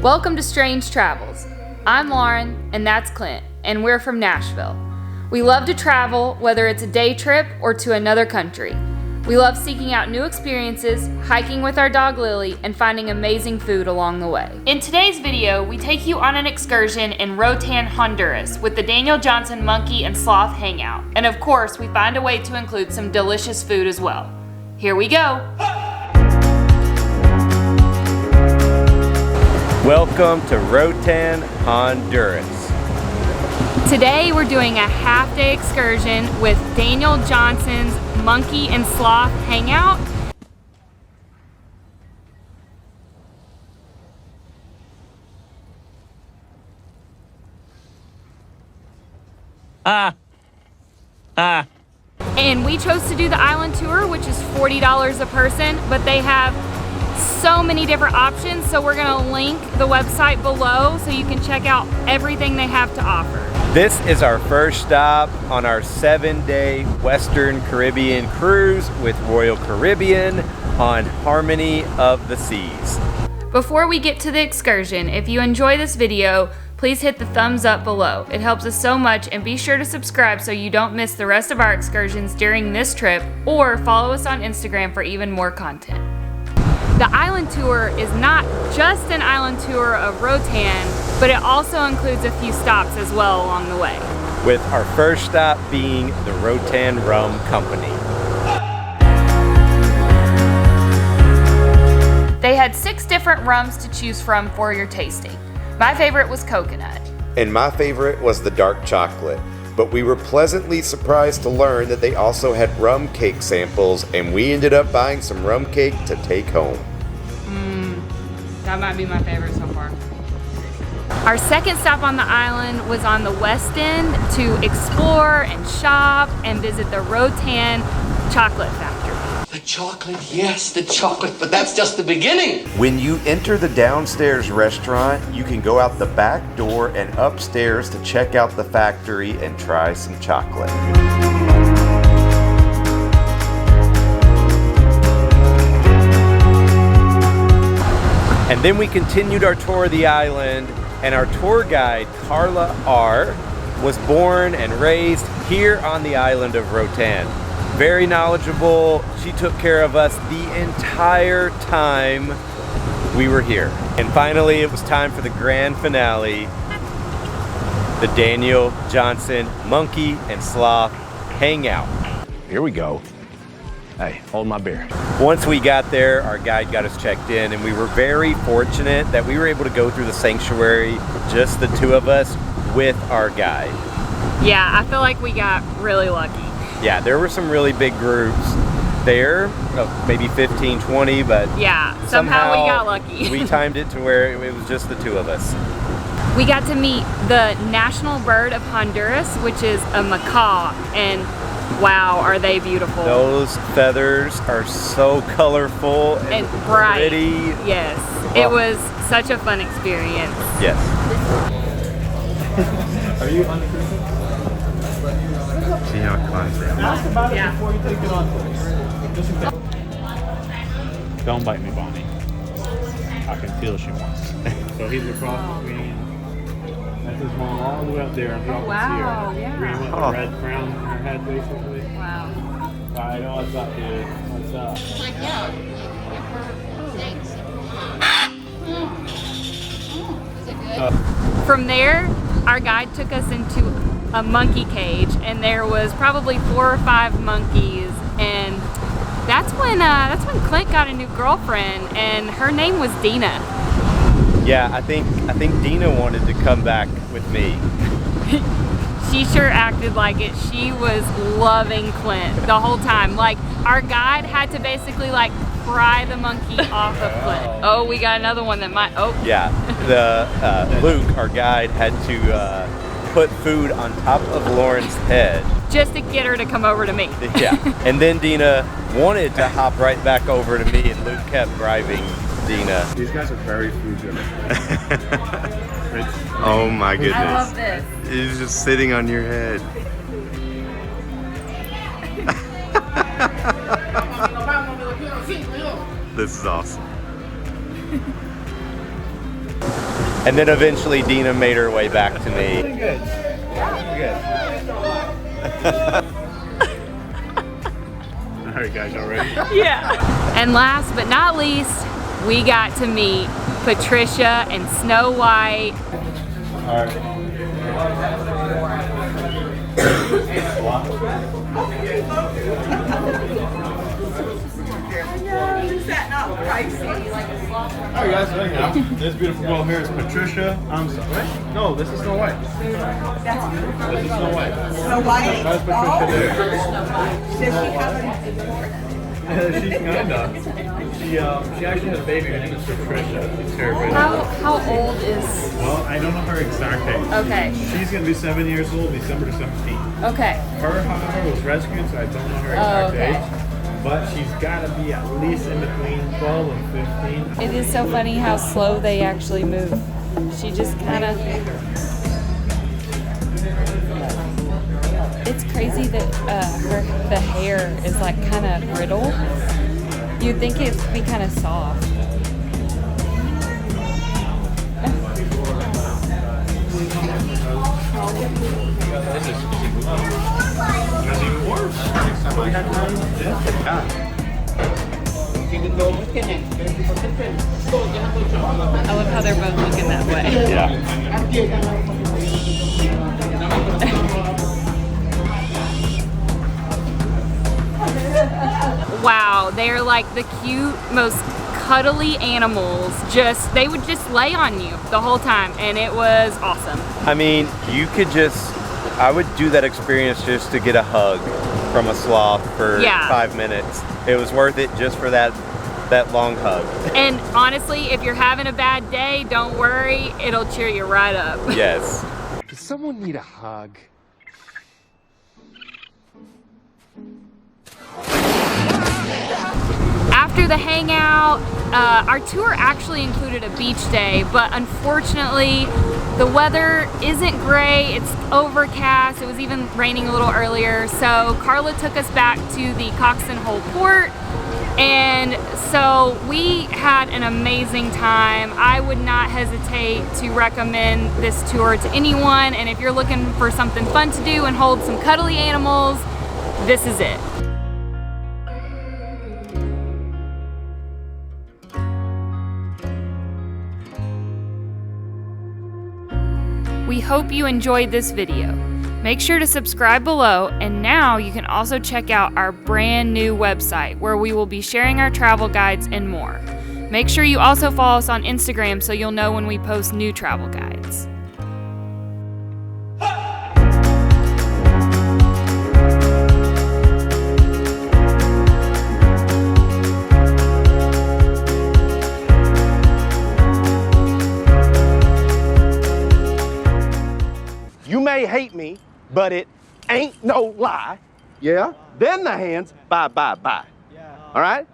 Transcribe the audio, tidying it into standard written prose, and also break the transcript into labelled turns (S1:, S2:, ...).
S1: Welcome to Strange Travels. I'm Lauren, and that's Clint, and we're from Nashville. We love to travel, whether it's a day trip or to another country. We love seeking out new experiences, hiking with our dog Lilly, and finding amazing food along the way. In today's video, we take you on an excursion in Roatán, Honduras with the Daniel Johnson Monkey and Sloth Hangout. And of course, we find a way to include some delicious food as well. Here we go.
S2: Welcome to Roatán, Honduras.
S1: Today we're doing a half-day excursion with Daniel Johnson's Monkey and Sloth Hangout. And we chose to do the island tour, which is $40 a person, but they have so many different options, so we're gonna link the website below so you can check out everything they have to offer.
S2: This is our first stop on our 7-day Western Caribbean cruise with Royal Caribbean on Harmony of the Seas.
S1: Before we get to the excursion, if you enjoy this video, please hit the thumbs up below. It helps us so much, and be sure to subscribe so you don't miss the rest of our excursions during this trip, or follow us on Instagram for even more content. The island tour is not just an island tour of Roatán, but it also includes a few stops as well along the way.
S2: With our first stop being the Roatán Rum Company.
S1: They had 6 different rums to choose from for your tasting. My favorite was coconut.
S3: And my favorite was the dark chocolate. But we were pleasantly surprised to learn that they also had rum cake samples, and we ended up buying some rum cake to take home.
S1: That might be my favorite so far. Our second stop on the island was on the west end to explore and shop and visit the Roatán Chocolate Factory.
S4: The chocolate, yes, the chocolate, but that's just the beginning.
S3: When you enter the downstairs restaurant, you can go out the back door and upstairs to check out the factory and try some chocolate.
S2: And then we continued our tour of the island, and our tour guide, Carla R., was born and raised here on the island of Roatán. Very knowledgeable. She took care of us the entire time we were here. And finally, it was time for the grand finale, the Daniel Johnson Monkey and Sloth Hangout.
S5: Here we go. Hey, hold my beer.
S2: Once we got there, our guide got us checked in, and we were very fortunate that we were able to go through the sanctuary, just the two of us, with our guide.
S1: Yeah, I feel like we got really lucky.
S2: Yeah, there were some really big groups there, maybe 15, 20, but
S1: yeah, somehow we got lucky.
S2: We timed it to where it was just the two of us.
S1: We got to meet the national bird of Honduras, which is a macaw, and wow, are they beautiful.
S2: Those feathers are so colorful and
S1: bright.
S2: Pretty.
S1: Yes, it was such a fun experience.
S2: Yes.
S5: Are you on the cruise?
S2: See how it climbs down.
S5: Ask about it
S1: Yeah.
S5: before you take it on, please. Don't bite me, Bonnie. I can feel she wants. So he's across between. That's his mom all the way up there.
S1: Oh, wow, yeah.
S5: Green with the red crown on her head, basically.
S1: Wow.
S5: I know what's up, dude. What's up?
S6: Like, yeah, thanks. Is it good?
S1: From there, our guide took us into a monkey cage, and there was probably 4 or 5 monkeys, and that's when Clint got a new girlfriend, and her name was Dina.
S2: Yeah, I think Dina wanted to come back with me.
S1: She sure acted like it. She was loving Clint the whole time. Like, our guide had to basically like pry the monkey off of Clint. Oh, we got another one that might, oh.
S2: Yeah, Luke, our guide, had to put food on top of Lauren's head.
S1: Just to get her to come over to me.
S2: Yeah, and then Dina wanted to hop right back over to me, and Luke kept driving Dina.
S5: These guys are very food driven.
S3: Oh my goodness.
S1: I love this.
S3: He's just sitting on your head. This is awesome.
S2: And then eventually Dina made her way back to me.
S5: Good. All right, guys, y'all ready?
S1: Yeah. And last but not least, we got to meet Patricia and Snow White.
S5: All right.
S7: Is that not pricey?
S5: All right, guys, so anyhow, this beautiful girl here is Patricia. I'm sorry. No, this is Snow White. This is Snow White.
S7: Snow White?
S5: That's Patricia there.
S7: Does she have
S5: She kinda. She actually had a baby. Her name is Patricia. She's here right now.
S1: How old is?
S5: Well, I don't know her exact age.
S1: Okay.
S5: She's gonna be 7 years old, December 17th.
S1: Okay.
S5: Her, however, was rescued, so I don't know her exact age. But she's gotta be at least in between 12 and 15.
S1: It is so funny how slow they actually move. She just kind of. It's crazy that the hair is like kind of brittle. You'd think it'd be kind of soft. I love how they're both looking that way.
S2: Yeah.
S1: Wow, they're like the cute, most cuddly animals. They would just lay on you the whole time, and it was awesome.
S2: I mean, I would do that experience just to get a hug from a sloth for 5 minutes. It was worth it just for that long hug.
S1: And honestly, if you're having a bad day, don't worry, it'll cheer you right up.
S2: Yes.
S8: Does someone need a hug?
S1: After the hangout, our tour actually included a beach day, but unfortunately the weather isn't great. It's overcast. It was even raining a little earlier. So Carla took us back to the Coxswain Hole Port, and so we had an amazing time. I would not hesitate to recommend this tour to anyone, and if you're looking for something fun to do and hold some cuddly animals, this is it. We hope you enjoyed this video. Make sure to subscribe below, and now you can also check out our brand new website where we will be sharing our travel guides and more. Make sure you also follow us on Instagram so you'll know when we post new travel guides.
S8: You may hate me, but it ain't no lie. Yeah? Then the hands, bye, bye, bye. All right?